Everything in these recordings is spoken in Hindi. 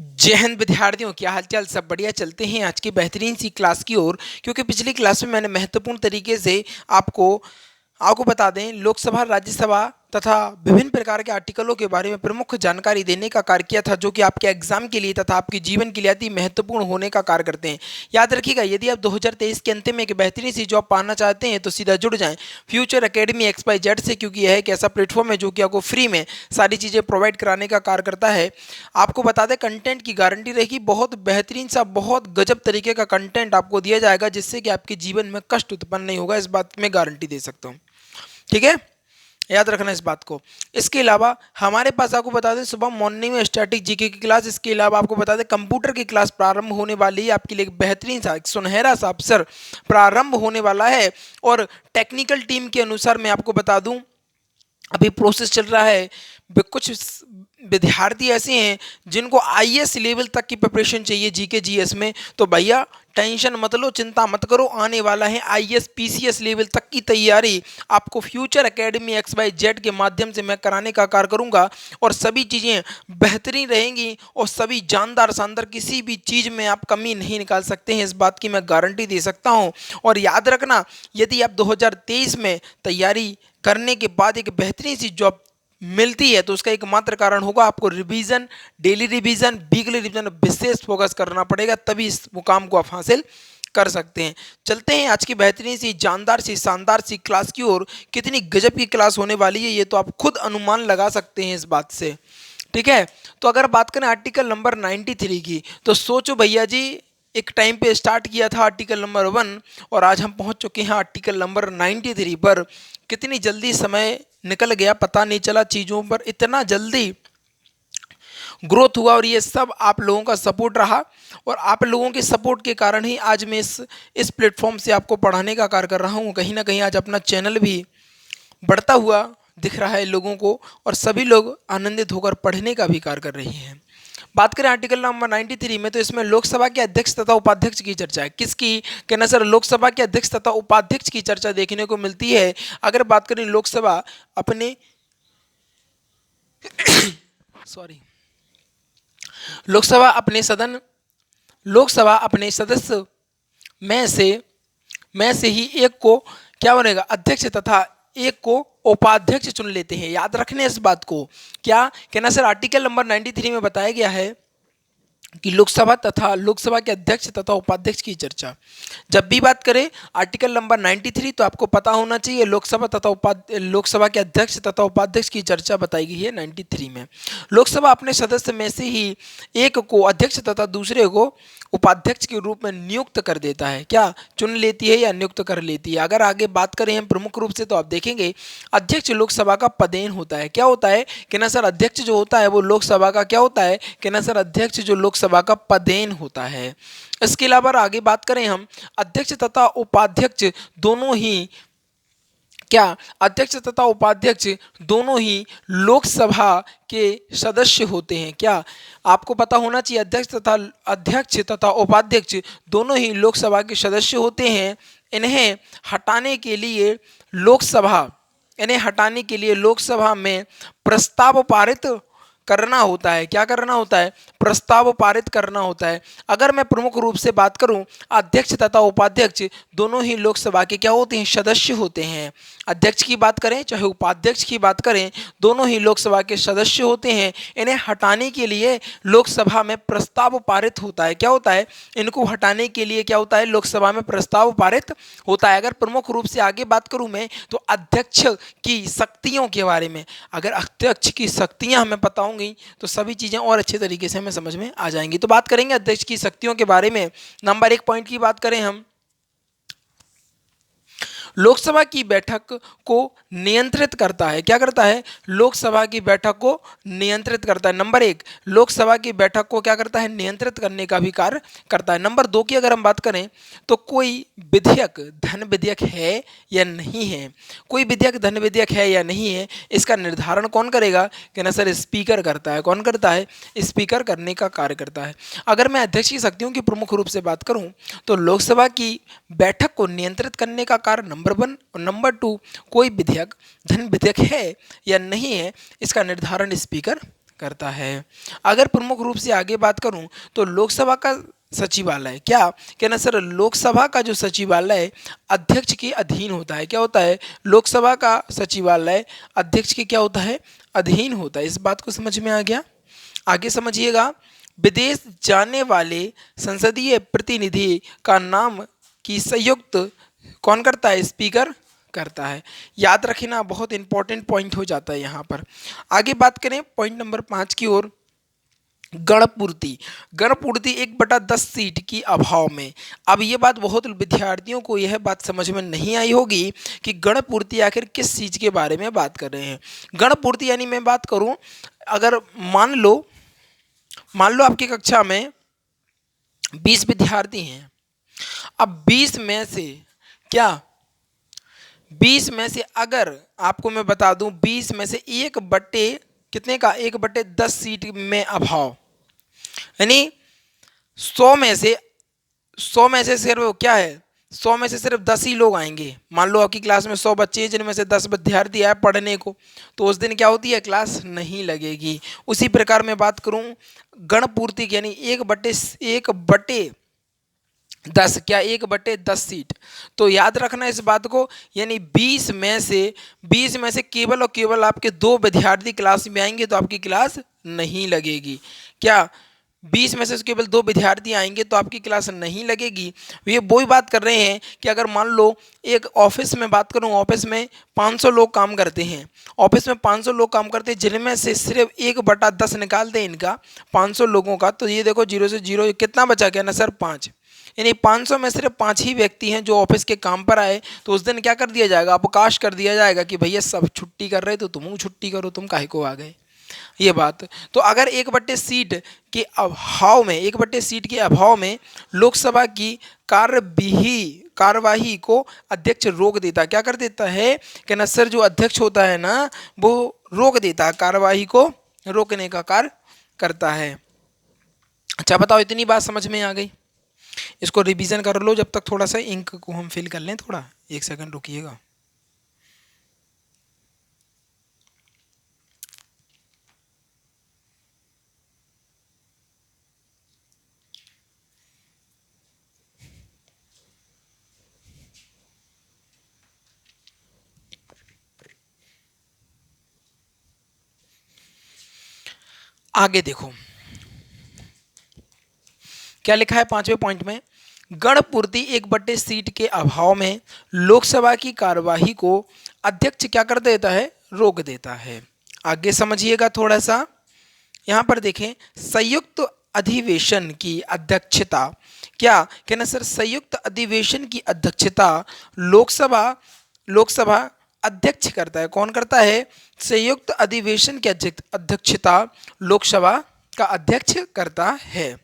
जय हिंद विद्यार्थियों, क्या हालचाल। सब बढ़िया। चलते हैं आज की बेहतरीन सी क्लास की ओर। क्योंकि पिछली क्लास में मैंने महत्वपूर्ण तरीके से आपको आपको बता दें, लोकसभा, राज्यसभा तथा विभिन्न प्रकार के आर्टिकलों के बारे में प्रमुख जानकारी देने का कार्य किया था, जो कि आपके एग्जाम के लिए तथा आपके जीवन के लिए अति महत्वपूर्ण होने का कार्य करते हैं। याद रखिएगा, यदि आप 2023 के अंत में एक बेहतरीन सी जॉब पाना चाहते हैं तो सीधा जुड़ जाएं फ्यूचर एकेडमी XYZ से, क्योंकि यह एक ऐसा प्लेटफॉर्म है जो कि आपको फ्री में सारी चीज़ें प्रोवाइड कराने का कार्य करता है। आपको बता दें, कंटेंट की गारंटी रहेगी। बहुत बेहतरीन सा, बहुत गजब तरीके का कंटेंट आपको दिया जाएगा, जिससे कि आपके जीवन में कष्ट उत्पन्न नहीं होगा। इस बात में गारंटी दे सकता हूँ। ठीक है, याद रखना इस बात को। इसके अलावा हमारे पास, आपको बता दें, सुबह मॉर्निंग में स्टैटिक जीके की क्लास, इसके अलावा आपको बता दें कंप्यूटर की क्लास प्रारंभ होने वाली है। आपके लिए एक बेहतरीन सा, एक सुनहरा सा अवसर प्रारंभ होने वाला है। और टेक्निकल टीम के अनुसार मैं आपको बता दूं, अभी प्रोसेस चल रहा है। कुछ विद्यार्थी ऐसे हैं जिनको IAS लेवल तक की प्रिपरेशन चाहिए जीके जीएस में, तो भैया टेंशन मत लो, चिंता मत करो। आने वाला है IAS PCS लेवल तक की तैयारी आपको फ्यूचर एकेडमी XYZ के माध्यम से मैं कराने का कार्य करूंगा। और सभी चीज़ें बेहतरीन रहेंगी और सभी जानदार शानदार, किसी भी चीज़ में आप कमी नहीं निकाल सकते हैं, इस बात की मैं गारंटी दे सकता हूं। और याद रखना, यदि आप 2023 में तैयारी करने के बाद एक बेहतरीन सी जॉब मिलती है तो उसका एकमात्र कारण होगा आपको revision, daily revision, weekly revision, विशेष फोकस करना पड़ेगा, तभी इस मुकाम को आप हासिल कर सकते हैं। चलते हैं आज की बेहतरीन सी, जानदार सी, शानदार सी क्लास की ओर। कितनी गजब की क्लास होने वाली है ये तो आप खुद अनुमान लगा सकते हैं इस बात से। ठीक है, तो अगर बात करें आर्टिकल नंबर 93 की, तो सोचो भैया जी, एक टाइम पे स्टार्ट किया था आर्टिकल नंबर 1 और आज हम पहुंच चुके हैं आर्टिकल नंबर 93 पर। कितनी जल्दी समय निकल गया, पता नहीं चला। चीज़ों पर इतना जल्दी ग्रोथ हुआ और ये सब आप लोगों का सपोर्ट रहा। और आप लोगों के सपोर्ट के कारण ही आज मैं इस प्लेटफॉर्म से आपको पढ़ाने का कार्य कर रहा हूँ। कहीं ना कहीं आज अपना चैनल भी बढ़ता हुआ दिख रहा है लोगों को, और सभी लोग आनंदित होकर पढ़ने का भी कार्य कर रहे हैं। बात करें आर्टिकल नंबर 93 में, तो इसमें लोकसभा के अध्यक्ष तथा उपाध्यक्ष की चर्चा है। किसकी? कहना सर, लोकसभा के अध्यक्ष तथा उपाध्यक्ष की चर्चा देखने को मिलती है। अगर बात करें लोकसभा अपने सॉरी लोकसभा अपने सदस्य में से ही एक को क्या बनेगा? अध्यक्ष, तथा एक को उपाध्यक्ष चुन लेते हैं। याद रखने इस बात को। क्या कहना सर, आर्टिकल नंबर 93 में बताया गया है कि लोकसभा के अध्यक्ष तथा उपाध्यक्ष की चर्चा। जब भी बात करें आर्टिकल नंबर 93, तो आपको पता होना चाहिए लोकसभा के अध्यक्ष तथा उपाध्यक्ष की चर्चा बताई गई है 93 में। लोकसभा अपने सदस्य में से ही एक को अध्यक्ष तथा दूसरे को उपाध्यक्ष के रूप में नियुक्त कर देता है। क्या चुन लेती है या नियुक्त कर लेती है? अगर आगे बात करें हम प्रमुख रूप से, तो आप देखेंगे अध्यक्ष लोकसभा का पदेन होता है। क्या होता है? कहना सर, अध्यक्ष जो होता है वो लोकसभा का क्या होता है? कहना सर, अध्यक्ष जो लोकसभा का पदेन होता है। इसके अलावा आगे बात करें हम, अध्यक्ष तथा उपाध्यक्ष दोनों ही अध्यक्ष तथा उपाध्यक्ष दोनों ही लोकसभा के सदस्य होते हैं। क्या आपको पता होना चाहिए, अध्यक्ष तथा उपाध्यक्ष दोनों ही लोकसभा के सदस्य होते हैं। इन्हें हटाने के लिए लोकसभा में प्रस्ताव पारित करना होता है। क्या करना होता है? प्रस्ताव पारित करना होता है। अगर मैं प्रमुख रूप से बात करूं, अध्यक्ष तथा उपाध्यक्ष दोनों ही लोकसभा के क्या होते हैं? सदस्य होते हैं। अध्यक्ष की बात करें चाहे उपाध्यक्ष की बात करें, दोनों ही लोकसभा के सदस्य होते हैं। इन्हें हटाने के लिए लोकसभा में प्रस्ताव पारित होता है। क्या होता है? इनको हटाने के लिए क्या होता है? लोकसभा में प्रस्ताव पारित होता है। अगर प्रमुख रूप से आगे बात करूं मैं, तो अध्यक्ष की शक्तियों के बारे में, अगर अध्यक्ष की शक्तियां हमें पता होंगी तो सभी चीजें और अच्छे तरीके से हमें समझ में आ जाएंगी। तो बात करेंगे अध्यक्ष की शक्तियों के बारे में। नंबर 1 पॉइंट की बात करें हम, लोकसभा की बैठक को नियंत्रित करता है। क्या करता है? लोकसभा की बैठक को नियंत्रित करता है। नंबर 1, लोकसभा की बैठक को क्या करता है? नियंत्रित करने का भी कार्य करता है। नंबर 2 की अगर हम बात करें, तो कोई विधेयक धन विधेयक है या नहीं है, कोई विधेयक धन विधेयक है या नहीं है, इसका निर्धारण कौन करेगा? कहना सर, स्पीकर करता है। कौन करता है? स्पीकर करने का कार्य करता है। अगर मैं अध्यक्ष की शक्तियों की प्रमुख रूप से बात करूं, तो लोकसभा की बैठक को नियंत्रित करने का कार्य नंबर 1, और नंबर 2, कोई विधेयक धन विधेयक है या नहीं है, इसका निर्धारण स्पीकर करता है। अगर प्रमुख रूप से आगे बात करूं तो लोकसभा का सचिवालय क्या ना सर, लोकसभा का जो सचिवालय अध्यक्ष के अधीन होता है। क्या होता है? लोकसभा का सचिवालय अध्यक्ष के क्या होता है? अधीन होता है। इस बात को समझ में आ गया? आगे समझिएगा, विदेश जाने वाले संसदीय प्रतिनिधि का नाम की संयुक्त कौन करता है? स्पीकर करता है। याद रखना, बहुत इंपॉर्टेंट पॉइंट हो जाता है यहाँ पर। आगे बात करें पॉइंट नंबर 5 की ओर, गणपूर्ति। गणपूर्ति 1/10 सीट की अभाव में। अब ये बात बहुत विद्यार्थियों को यह बात समझ में नहीं आई होगी कि गणपूर्ति आखिर किस चीज़ के बारे में बात कर रहे हैं। गणपूर्ति यानी मैं बात करूं, अगर मान लो आपकी कक्षा में 20 विद्यार्थी हैं। अब 20 में से क्या 20 में से अगर आपको मैं बता दूं, 20 में से 1/, कितने का? 1/10 सीट में अभाव, यानी 100 में से सिर्फ क्या है, 100 में से सिर्फ 10 ही लोग आएंगे। मान लो आपकी क्लास में 100 बच्चे हैं, जिनमें से 10 विद्यार्थी आए पढ़ने को, तो उस दिन क्या होती है? क्लास नहीं लगेगी। उसी प्रकार मैं बात करूं गणपूर्ति की, यानी 1/10, क्या 1/10 सीट। तो याद रखना इस बात को, यानी 20 में से केवल और केवल आपके 2 विद्यार्थी क्लास में आएंगे तो आपकी क्लास नहीं लगेगी। क्या 20 में से केवल 2 विद्यार्थी आएंगे तो आपकी क्लास नहीं लगेगी? ये वही बात कर रहे हैं कि अगर मान लो एक ऑफिस में बात करूं, ऑफिस में 500 लोग काम करते हैं, ऑफिस में 500 लोग काम करते हैं, जिनमें से सिर्फ 1/10 निकाल दें इनका 500 लोगों का, तो ये देखो 0 से 0 कितना बचा गया ना सर? 5। यानी 500 में सिर्फ 5 ही व्यक्ति हैं जो ऑफिस के काम पर आए, तो उस दिन क्या कर दिया जाएगा? अवकाश कर दिया जाएगा कि भैया सब छुट्टी कर रहे तो तुम छुट्टी करो, तुम काहे को आ गए। ये बात तो अगर 1/10 सीट के अभाव में लोकसभा की कार्यवाही को अध्यक्ष रोक देता, क्या कर देता है कि ना सर, जो अध्यक्ष होता है ना, वो रोक देता है, कार्यवाही को रोकने का कार्य करता है। अच्छा बताओ, इतनी बात समझ में आ गई? इसको रिवीजन कर लो, जब तक थोड़ा सा इंक को हम फिल कर लें। थोड़ा 1 सेकंड रुकिएगा। आगे देखो क्या लिखा है 5वें पॉइंट में, गणपूर्ति 1/10 सीट के अभाव में लोकसभा की कार्यवाही को अध्यक्ष क्या कर देता है? रोक देता है। आगे समझिएगा थोड़ा सा, यहां पर देखें, संयुक्त अधिवेशन की अध्यक्षता, क्या कहना सर? संयुक्त अधिवेशन की अध्यक्षता लोकसभा अध्यक्ष करता है। कौन करता है? संयुक्त अधिवेशन की अध्यक्षता लोकसभा का अध्यक्ष करता है।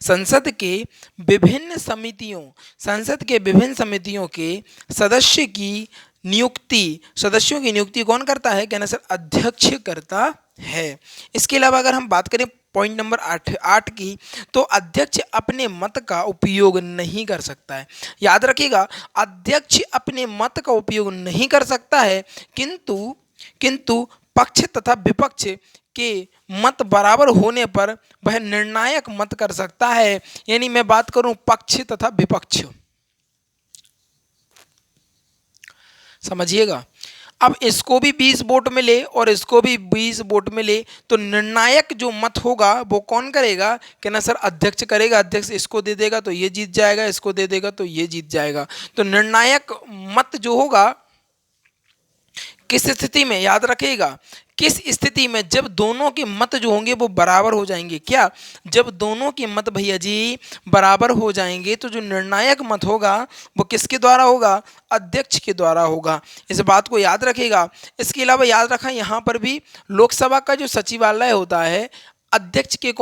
संसद के विभिन्न समितियों के सदस्यों की नियुक्ति कौन करता है? कहना सर, अध्यक्ष करता है। इसके अलावा अगर हम बात करें पॉइंट नंबर 8 की, तो अध्यक्ष अपने मत का उपयोग नहीं कर सकता है। याद रखिएगा, अध्यक्ष अपने मत का उपयोग नहीं कर सकता है, किंतु पक्ष तथा विपक्ष के मत बराबर होने पर वह निर्णायक मत कर सकता है। यानी मैं बात करूं पक्ष तथा विपक्ष, समझिएगा। अब इसको भी 20 वोट मिले और इसको भी 20 वोट मिले, तो निर्णायक जो मत होगा वो कौन करेगा? कि ना सर, अध्यक्ष करेगा। अध्यक्ष इसको दे देगा तो ये जीत जाएगा, इसको दे देगा तो ये जीत जाएगा। तो निर्णायक मत जो होगा किस स्थिति में? याद रखिएगा, किस स्थिति में? जब दोनों के मत जो होंगे वो बराबर हो जाएंगे। क्या? जब दोनों के मत भैया जी बराबर हो जाएंगे तो जो निर्णायक मत होगा वो किसके द्वारा होगा? अध्यक्ष के द्वारा होगा। इस बात को याद रखिएगा। इसके अलावा याद रखा, यहाँ पर भी लोकसभा का जो सचिवालय होता है अध्यक्ष के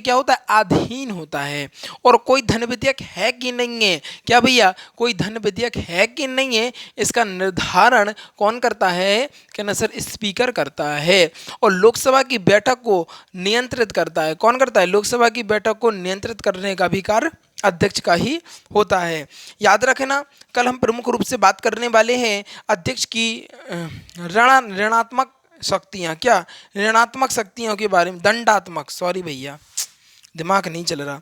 क्या होता है? अधीन होता है। और कोई धन विधेयक है कि नहीं है? क्या भैया, कोई धन विधेयक है कि नहीं है, इसका निर्धारण कौन करता है? क्या ना सर, स्पीकर करता है। और लोकसभा की बैठक को नियंत्रित करता है। कौन करता है? लोकसभा की बैठक को नियंत्रित करने का भी कार्य अध्यक्ष का ही होता है। याद रखना, कल हम प्रमुख रूप से बात करने वाले हैं अध्यक्ष की ऋणात्मक शक्तियाँ, क्या ऋणात्मक शक्तियों के बारे में, दंडात्मक, सॉरी भैया दिमाग नहीं चल रहा,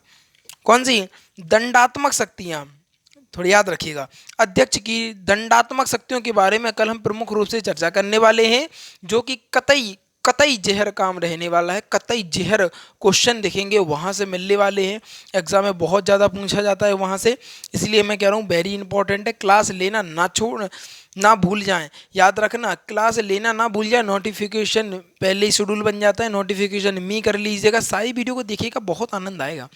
कौन सी, दंडात्मक शक्तियाँ, थोड़ी याद रखिएगा। अध्यक्ष की दंडात्मक शक्तियों के बारे में कल हम प्रमुख रूप से चर्चा करने वाले हैं, जो कि कतई कतई जहर काम रहने वाला है, कतई जहर क्वेश्चन देखेंगे वहाँ से मिलने वाले हैं, एग्जाम में बहुत ज़्यादा पूछा जाता है वहाँ से, इसलिए मैं कह रहा हूँ वेरी इंपॉर्टेंट है, क्लास लेना ना भूल जाएं, याद रखना क्लास लेना ना भूल जाए, नोटिफिकेशन पहले ही शेड्यूल बन जाता है, नोटिफिकेशन मी कर लीजिएगा, सारी वीडियो को देखिएगा, बहुत आनंद आएगा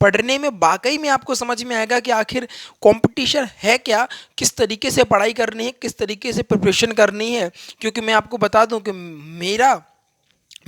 पढ़ने में, वाकई में आपको समझ में आएगा कि आखिर कंपटीशन है क्या, किस तरीके से पढ़ाई करनी है, किस तरीके से प्रिपरेशन करनी है। क्योंकि मैं आपको बता दूं कि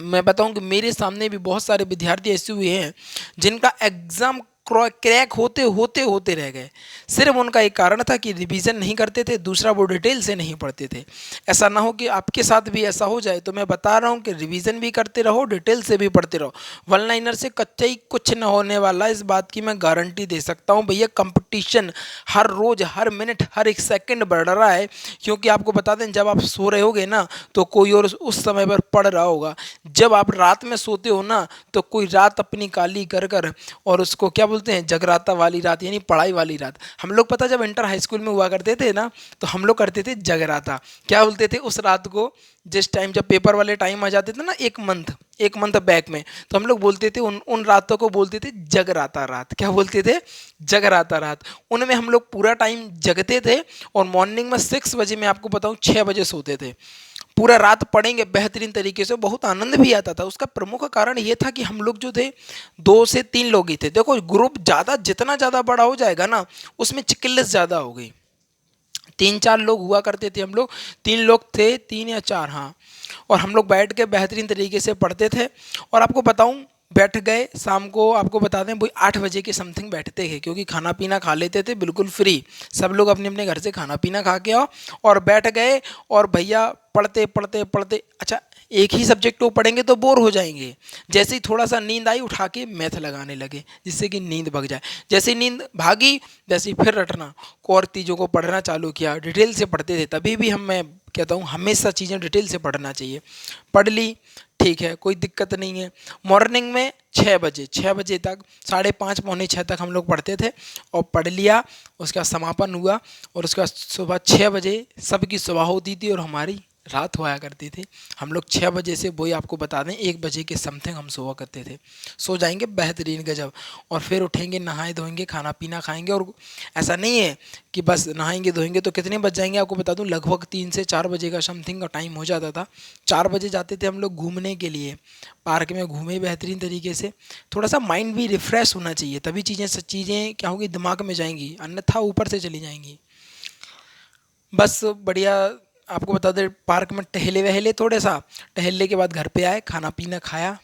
मैं बताऊं कि मेरे सामने भी बहुत सारे विद्यार्थी ऐसे हुए हैं जिनका एग्ज़ाम क्रैक होते रह गए, सिर्फ उनका एक कारण था कि रिवीजन नहीं करते थे, दूसरा वो डिटेल से नहीं पढ़ते थे। ऐसा ना हो कि आपके साथ भी ऐसा हो जाए, तो मैं बता रहा हूँ कि रिवीजन भी करते रहो, डिटेल से भी पढ़ते रहो, वन लाइनर से कच्चा ही कुछ ना होने वाला, इस बात की मैं गारंटी दे सकता हूँ भैया। कंपटीशन हर रोज़, हर मिनट, हर एक सेकंड बढ़ रहा है, क्योंकि आपको बता दें जब आप सो रहे होगे ना तो कोई और उस समय पर पढ़ रहा होगा, जब आप रात में सोते हो ना तो कोई रात अपनी काली कर कर और उसको क्या बोलते हैं, जगराता वाली रात, यानी पढ़ाई वाली रात। हम लोग पता जब इंटर हाई स्कूल में हुआ करते थे ना तो हम लोग करते थे जगराता, क्या बोलते थे उस रात को, जिस टाइम जब पेपर वाले टाइम आ जाते थे ना, एक मंथ बैक में, तो हम लोग बोलते थे उन रातों को बोलते थे जगराता रात, क्या बोलते थे, जगराता रात। उनमें हम लोग पूरा टाइम जगते थे और मॉर्निंग में 6 बजे, मैं आपको बताऊं 6 बजे सोते थे, पूरा रात पढ़ेंगे बेहतरीन तरीके से, बहुत आनंद भी आता था। उसका प्रमुख कारण ये था कि हम लोग जो थे 2 से 3 लोग ही थे, देखो ग्रुप ज़्यादा जितना ज़्यादा बड़ा हो जाएगा ना उसमें चिकिल्लस ज़्यादा हो गई, 3-4 लोग हुआ करते थे हम लोग, 3 लोग थे, 3 या 4, हाँ, और हम लोग बैठ के बेहतरीन तरीके से पढ़ते थे। और आपको बताऊं बैठ गए शाम को, आपको बता दें वही 8 बजे के समथिंग बैठते थे, क्योंकि खाना पीना खा लेते थे बिल्कुल फ्री, सब लोग अपने अपने घर से खाना पीना खा के आओ और बैठ गए, और भैया पढ़ते पढ़ते पढ़ते, अच्छा एक ही सब्जेक्ट को पढ़ेंगे तो बोर हो जाएंगे, जैसे ही थोड़ा सा नींद आई उठा के मैथ लगाने लगे जिससे कि नींद भग जाए, जैसे ही नींद भागी वैसे ही फिर रटना को और चीज़ों को पढ़ना चालू किया, डिटेल से पढ़ते थे, तभी भी मैं कहता हूँ हमेशा चीज़ें डिटेल से पढ़ना चाहिए। पढ़ ली, ठीक है, कोई दिक्कत नहीं है। मॉर्निंग में 6 बजे तक, 5:30 पौने 6 तक हम लोग पढ़ते थे और पढ़ लिया, उसका समापन हुआ और उसका सुबह 6 बजे सबकी सुबह होती थी और हमारी रात हुआ करती थी। हम लोग 6 बजे से, वही आपको बता दें 1 बजे के समथिंग हम सोया करते थे, सो जाएंगे बेहतरीन गजब, और फिर उठेंगे, नहाए धोएंगे, खाना पीना खाएंगे, और ऐसा नहीं है कि बस नहाएंगे धोएंगे तो कितने बज जाएंगे, आपको बता दूं लगभग 3 से 4 बजे का समथिंग का टाइम हो जाता था। 4 बजे जाते थे हम लोग घूमने के लिए, पार्क में घूमे बेहतरीन तरीके से, थोड़ा सा माइंड भी रिफ्रेश होना चाहिए, तभी चीज़ें क्या होगी, दिमाग में जाएंगी, अन्यथा ऊपर से चली जाएंगी। बस बढ़िया, आपको बता दें पार्क में टहले वहले, थोड़े सा टहलने के बाद घर पे आए, खाना पीना खाया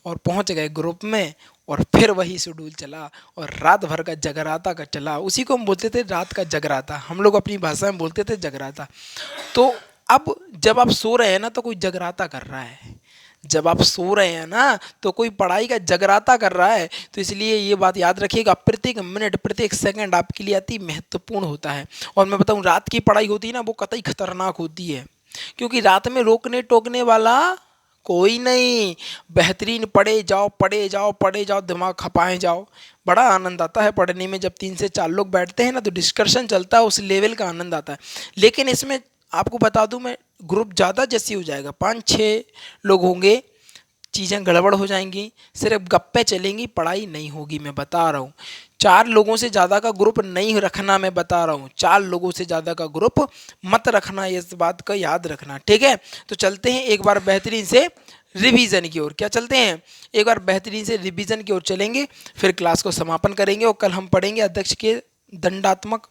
और पहुंच गए ग्रुप में, और फिर वही शेड्यूल चला और रात भर का जगराता का चला, उसी को हम बोलते थे रात का जगराता, हम लोग अपनी भाषा में बोलते थे जगराता। तो अब जब आप सो रहे हैं ना तो कोई जगराता कर रहा है, जब आप सो रहे हैं ना तो कोई पढ़ाई का जगराता कर रहा है, तो इसलिए ये बात याद रखिएगा, प्रत्येक मिनट प्रत्येक सेकंड आपके लिए अति महत्वपूर्ण होता है। और मैं बताऊं रात की पढ़ाई होती है ना वो कतई खतरनाक होती है, क्योंकि रात में रोकने टोकने वाला कोई नहीं, बेहतरीन पढ़े जाओ पढ़े जाओ पढ़े जाओ, दिमाग खपाए जाओ, बड़ा आनंद आता है पढ़ने में। जब 3 से 4 लोग बैठते हैं ना तो डिस्कशन चलता है, उस लेवल का आनंद आता है। लेकिन इसमें आपको बता दूं मैं, ग्रुप ज़्यादा जैसी हो जाएगा, 5-6 लोग होंगे, चीज़ें गड़बड़ हो जाएंगी, सिर्फ गप्पे चलेंगी, पढ़ाई नहीं होगी, मैं बता रहा हूँ। 4 लोगों से ज़्यादा का ग्रुप नहीं रखना, मैं बता रहा हूँ, 4 लोगों से ज़्यादा का ग्रुप मत रखना, इस बात का याद रखना, ठीक है। तो चलते हैं एक बार बेहतरीन से रिवीजन की ओर, क्या चलते हैं, एक बार बेहतरीन से रिवीजन की ओर चलेंगे, फिर क्लास को समापन करेंगे और कल हम पढ़ेंगे अध्यक्ष के दंडात्मक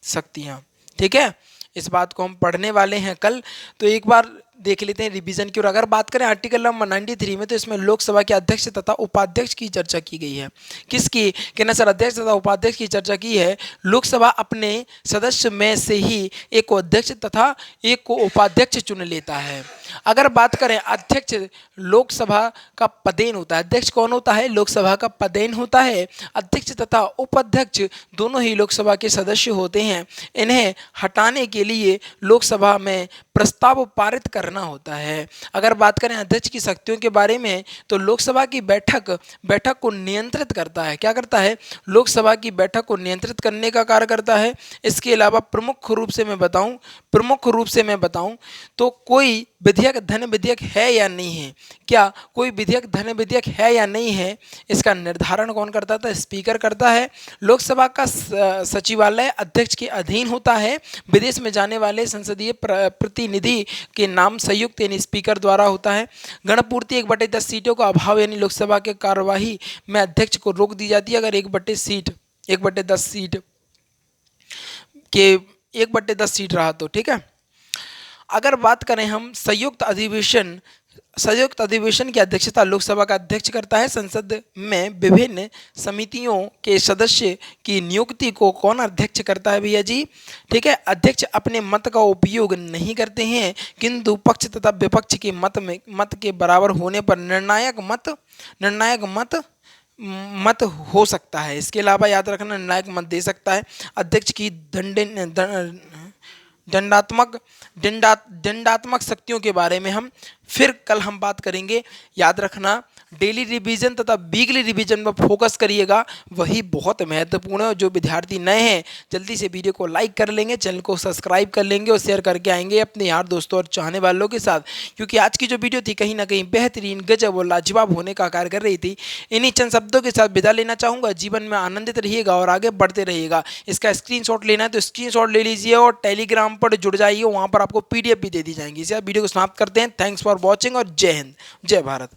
शक्तियाँ, ठीक है। इस बात को हम पढ़ने वाले हैं कल। तो एक बार देख लेते हैं रिवीजन की। और अगर बात करें आर्टिकल नंबर 93 में, तो इसमें लोकसभा के अध्यक्ष तथा उपाध्यक्ष की चर्चा की गई है। किसकी, कहना सर अध्यक्ष तथा उपाध्यक्ष की चर्चा की है। लोकसभा अपने सदस्य में से ही एक को अध्यक्ष तथा एक को उपाध्यक्ष चुन लेता है। अगर बात करें अध्यक्ष, लोकसभा का पदेन होता है, अध्यक्ष कौन होता है, लोकसभा का पदेन होता है। अध्यक्ष तथा उपाध्यक्ष दोनों ही लोकसभा के सदस्य होते हैं। इन्हें हटाने के लिए लोकसभा में प्रस्ताव पारित करना होता है। अगर बात करें अध्यक्ष की शक्तियों के बारे में, तो लोकसभा की बैठक को नियंत्रित करता है। क्या करता है? लोकसभा की बैठक को नियंत्रित करने का कार्य करता है। इसके अलावा प्रमुख रूप से मैं बताऊं तो कोई विधेयक धन विधेयक है या नहीं है, क्या कोई विधेयक धन विधेयक है या नहीं है, इसका निर्धारण कौन करता था? स्पीकर करता है। लोकसभा का सचिवालय अध्यक्ष के अधीन होता है। विदेश में जाने वाले संसदीय प्रतिनिधि के नाम संयुक्त यानी स्पीकर द्वारा होता है। गणपूर्ति 1/10 सीटों का अभाव यानी लोकसभा के कार्यवाही में अध्यक्ष को रोक दी जाती है अगर 1/10 सीट के 1/10 सीट रहा तो, ठीक है। अगर बात करें हम संयुक्त अधिवेशन की अध्यक्षता लोकसभा का अध्यक्ष करता है। संसद में विभिन्न समितियों के सदस्य की नियुक्ति को कौन अध्यक्ष करता है भैया जी? ठीक है, अध्यक्ष अपने मत का उपयोग नहीं करते हैं, किंतु पक्ष तथा विपक्ष के मत के बराबर होने पर निर्णायक मत हो सकता है। इसके अलावा याद रखना, निर्णायक मत दे सकता है। अध्यक्ष की दंडात्मक शक्तियों के बारे में हम फिर कल हम बात करेंगे। याद रखना, डेली रिवीजन तथा वीकली रिवीजन पर फोकस करिएगा, वही बहुत महत्वपूर्ण है। और जो विद्यार्थी नए हैं जल्दी से वीडियो को लाइक कर लेंगे, चैनल को सब्सक्राइब कर लेंगे और शेयर करके आएंगे अपने यार दोस्तों और चाहने वालों के साथ, क्योंकि आज की जो वीडियो थी कहीं ना कहीं बेहतरीन, गजब और लाजवाब होने का कार्य कर रही थी। इन्हीं चंद शब्दों के साथ विदा लेना चाहूँगा। जीवन में आनंदित रहिएगा और आगे बढ़ते रहिएगा। इसका स्क्रीनशॉट लेना है तो स्क्रीनशॉट ले लीजिए और टेलीग्राम पर जुड़ जाइए, वहाँ पर आपको PDF भी दे दी जाएंगी। इसे वीडियो को समाप्त करते हैं। थैंक्स फॉर वॉचिंग और जय हिंद, जय भारत।